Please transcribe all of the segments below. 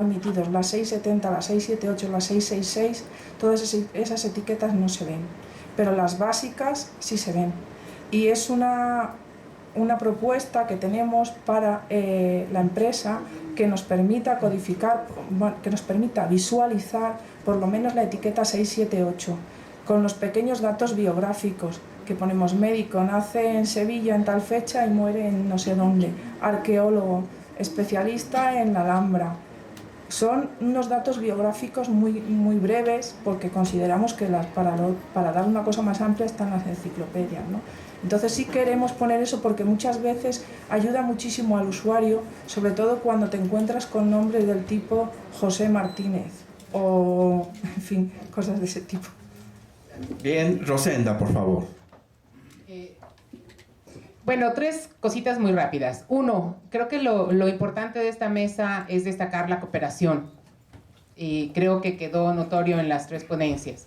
emitidos, la 670, la 678, la 666, todas esas etiquetas no se ven, pero las básicas sí se ven. Y es una propuesta que tenemos para la empresa que nos permita codificar, que nos permita visualizar por lo menos la etiqueta 678, con los pequeños datos biográficos, que ponemos médico, nace en Sevilla en tal fecha y muere en no sé dónde, arqueólogo, especialista en la Alhambra. Son unos datos biográficos muy breves, porque consideramos que para dar una cosa más amplia están las enciclopedias, ¿no? Entonces sí queremos poner eso porque muchas veces ayuda muchísimo al usuario, sobre todo cuando te encuentras con nombres del tipo José Martínez o, en fin, cosas de ese tipo. Bien, Rosenda, por favor. Bueno, tres cositas muy rápidas. Uno, creo que lo importante de esta mesa es destacar la cooperación. Y creo que quedó notorio en las tres ponencias.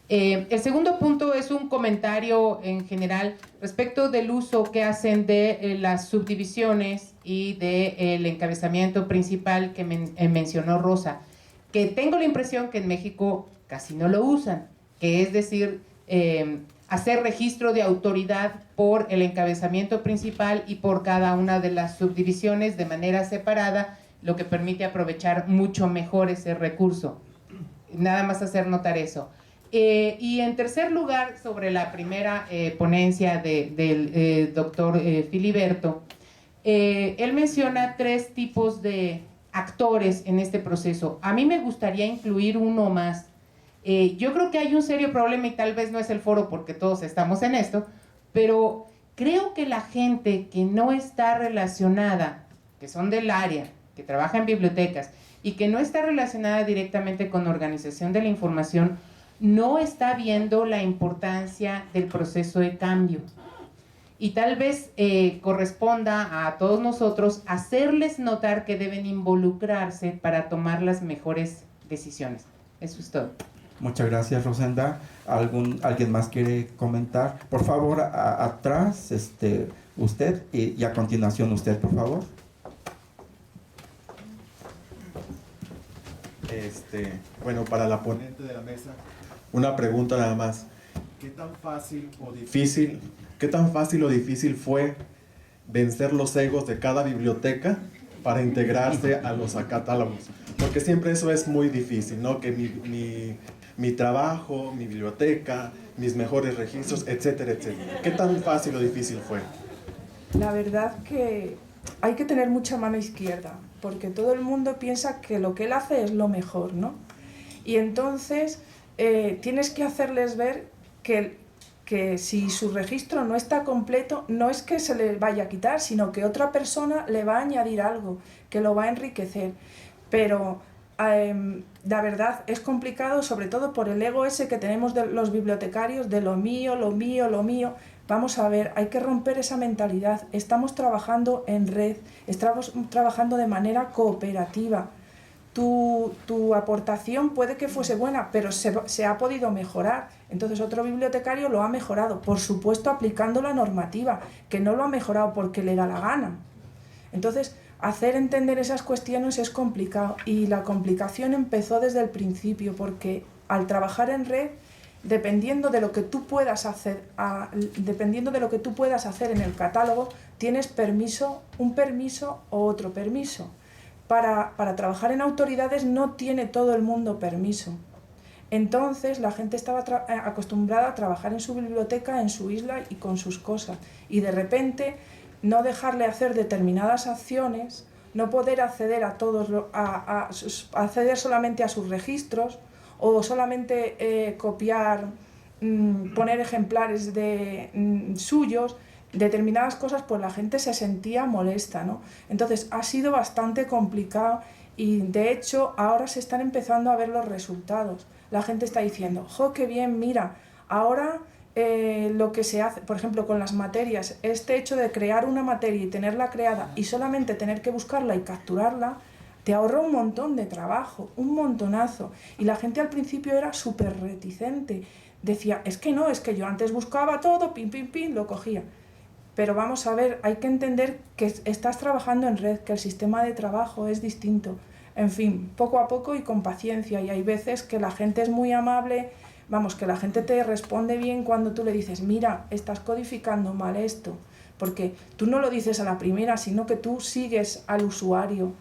El segundo punto es un comentario en general respecto del uso que hacen de las subdivisiones y del encabezamiento principal que mencionó Rosa, que tengo la impresión que en México casi no lo usan, que es decir, hacer registro de autoridad por el encabezamiento principal y por cada una de las subdivisiones de manera separada, lo que permite aprovechar mucho mejor ese recurso. Nada más hacer notar eso. Y en tercer lugar, sobre la primera ponencia del doctor Filiberto, él menciona tres tipos de actores en este proceso. A mí me gustaría incluir uno más. Yo creo que hay un serio problema y tal vez no es el foro porque todos estamos en esto, pero creo que la gente que no está relacionada, que son del área, que trabaja en bibliotecas y que no está relacionada directamente con organización de la información, no está viendo la importancia del proceso de cambio. Y tal vez corresponda a todos nosotros hacerles notar que deben involucrarse para tomar las mejores decisiones. Eso es todo. Muchas gracias, Rosenda. ¿Alguien más quiere comentar? Por favor, atrás, usted, y a continuación usted, por favor. Bueno, para la ponente de la mesa, una pregunta nada más. ¿Qué tan fácil o difícil fue vencer los egos de cada biblioteca para integrarse a los catálogos? Porque siempre eso es muy difícil, ¿no? Que mi trabajo, mi biblioteca, mis mejores registros, etcétera, etcétera. ¿Qué tan fácil o difícil fue? La verdad que hay que tener mucha mano izquierda, porque todo el mundo piensa que lo que él hace es lo mejor, ¿no? Y entonces tienes que hacerles ver que si su registro no está completo, no es que se le vaya a quitar, sino que otra persona le va a añadir algo, que lo va a enriquecer. Pero la verdad es complicado, sobre todo por el ego ese que tenemos de los bibliotecarios, de lo mío, lo mío, lo mío. Vamos a ver, hay que romper esa mentalidad. Estamos trabajando en red, estamos trabajando de manera cooperativa. Tu aportación puede que fuese buena, pero se ha podido mejorar. Entonces otro bibliotecario lo ha mejorado, por supuesto aplicando la normativa, que no lo ha mejorado porque le da la gana. Entonces, hacer entender esas cuestiones es complicado, y la complicación empezó desde el principio, porque al trabajar en red, dependiendo de lo que tú puedas hacer en el catálogo, tienes un permiso o otro permiso. Para trabajar en autoridades no tiene todo el mundo permiso. Entonces la gente estaba acostumbrada a trabajar en su biblioteca, en su isla y con sus cosas, y de repente no dejarle hacer determinadas acciones, no poder acceder a acceder solamente a sus registros, o solamente copiar, poner ejemplares suyos, determinadas cosas, pues la gente se sentía molesta, ¿no? Entonces ha sido bastante complicado, y de hecho ahora se están empezando a ver los resultados. La gente está diciendo, ¡jo, qué bien! Mira, ahora lo que se hace, por ejemplo, con las materias, este hecho de crear una materia y tenerla creada y solamente tener que buscarla y capturarla, te ahorra un montón de trabajo, un montonazo. Y la gente al principio era súper reticente. Decía, es que yo antes buscaba todo, pim, pim, pim, lo cogía. Pero vamos a ver, hay que entender que estás trabajando en red, que el sistema de trabajo es distinto. En fin, poco a poco y con paciencia, y hay veces que la gente es muy amable, vamos, que la gente te responde bien cuando tú le dices, mira, estás codificando mal esto, porque tú no lo dices a la primera, sino que tú sigues al usuario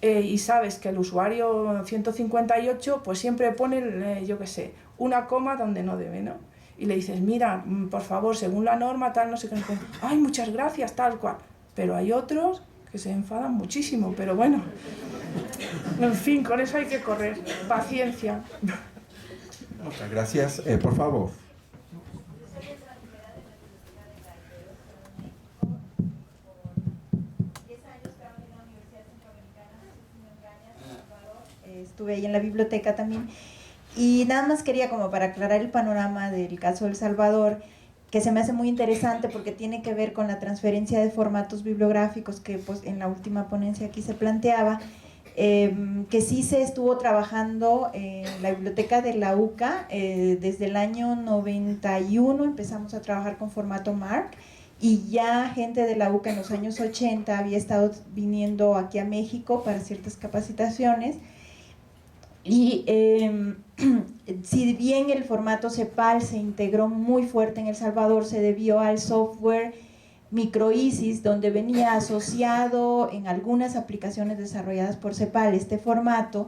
y sabes que el usuario 158 pues siempre pone, yo qué sé, una coma donde no debe, ¿no? Y le dices, mira, por favor, según la norma, tal, no sé qué, ay, muchas gracias, tal cual. Pero hay otros que se enfadan muchísimo, pero bueno, en fin, con eso hay que correr, paciencia. Muchas gracias. Por favor. Estuve ahí en la biblioteca también. Y nada más quería, como para aclarar el panorama del caso de El Salvador, que se me hace muy interesante porque tiene que ver con la transferencia de formatos bibliográficos que pues, en la última ponencia aquí se planteaba, que sí se estuvo trabajando en la biblioteca de la UCA desde el año 91, empezamos a trabajar con formato MARC, y ya gente de la UCA en los años 80 había estado viniendo aquí a México para ciertas capacitaciones. Y si bien el formato CEPAL se integró muy fuerte en El Salvador, se debió al software MicroISIS, donde venía asociado en algunas aplicaciones desarrolladas por CEPAL este formato,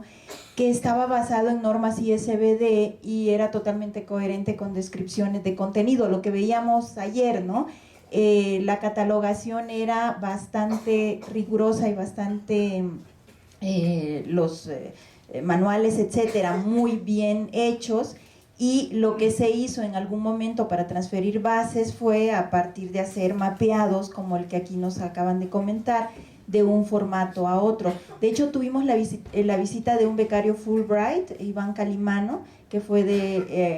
que estaba basado en normas ISBD y era totalmente coherente con descripciones de contenido, lo que veíamos ayer, ¿no? La catalogación era bastante rigurosa y bastante manuales, etcétera, muy bien hechos, y lo que se hizo en algún momento para transferir bases fue a partir de hacer mapeados como el que aquí nos acaban de comentar, de un formato a otro. De hecho, tuvimos la visita de un becario Fulbright, Iván Calimano, que fue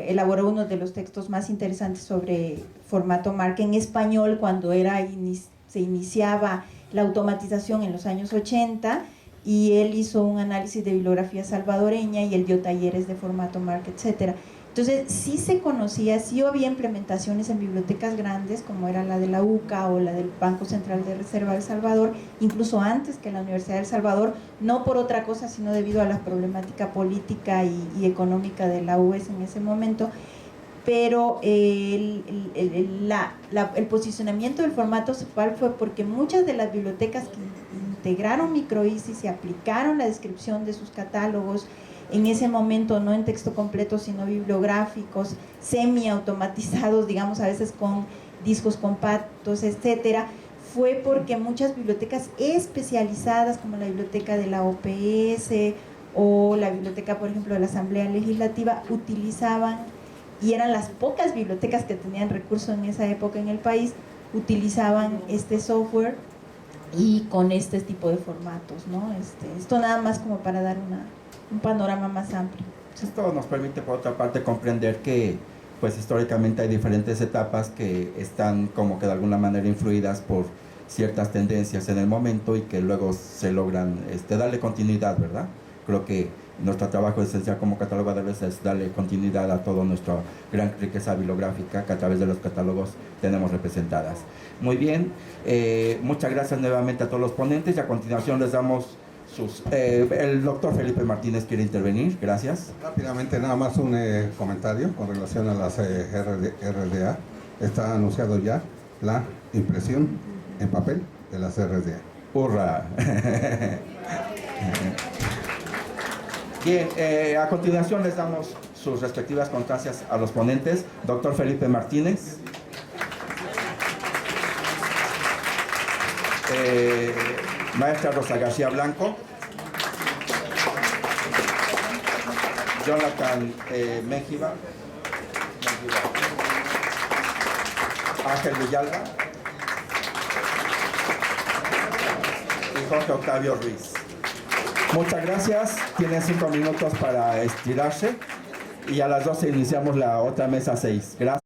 elaboró uno de los textos más interesantes sobre formato MARC en español cuando se iniciaba la automatización en los años 80, y él hizo un análisis de bibliografía salvadoreña y él dio talleres de formato MARC, etcétera. Entonces sí se conocía, sí había implementaciones en bibliotecas grandes como era la de la UCA o la del Banco Central de Reserva de El Salvador, incluso antes que la Universidad de El Salvador, no por otra cosa sino debido a la problemática política y económica de la UES en ese momento. Pero el posicionamiento del formato CEPAL fue porque muchas de las bibliotecas que integraron MicroISIS y aplicaron la descripción de sus catálogos en ese momento, no en texto completo, sino bibliográficos, semi-automatizados, digamos, a veces con discos compactos, etcétera, fue porque muchas bibliotecas especializadas, como la biblioteca de la OPS o la biblioteca, por ejemplo, de la Asamblea Legislativa, utilizaban, y eran las pocas bibliotecas que tenían recursos en esa época en el país, utilizaban este software y con este tipo de formatos, ¿no? Esto nada más como para dar un panorama más amplio. Esto nos permite, por otra parte, comprender que pues históricamente hay diferentes etapas que están como que de alguna manera influidas por ciertas tendencias en el momento y que luego se logran darle continuidad, ¿verdad? Creo que nuestro trabajo esencial como catalogadores es darle continuidad a toda nuestra gran riqueza bibliográfica que a través de los catálogos tenemos representadas. Muy bien, muchas gracias nuevamente a todos los ponentes y a continuación les damos el doctor Felipe Martínez quiere intervenir, gracias. Rápidamente, nada más un comentario con relación a las RDA. Está anunciado ya la impresión en papel de las RDA. ¡Hurra! Bien, a continuación les damos sus respectivas constancias a los ponentes. Doctor Felipe Martínez. Maestra Rosa García Blanco. Jonathan Méjiva. Ángel Villalba. Y Jorge Octavio Ruiz. Muchas gracias. Tienen 5 minutos para estirarse. Y a las 12 iniciamos la otra mesa 6. Gracias.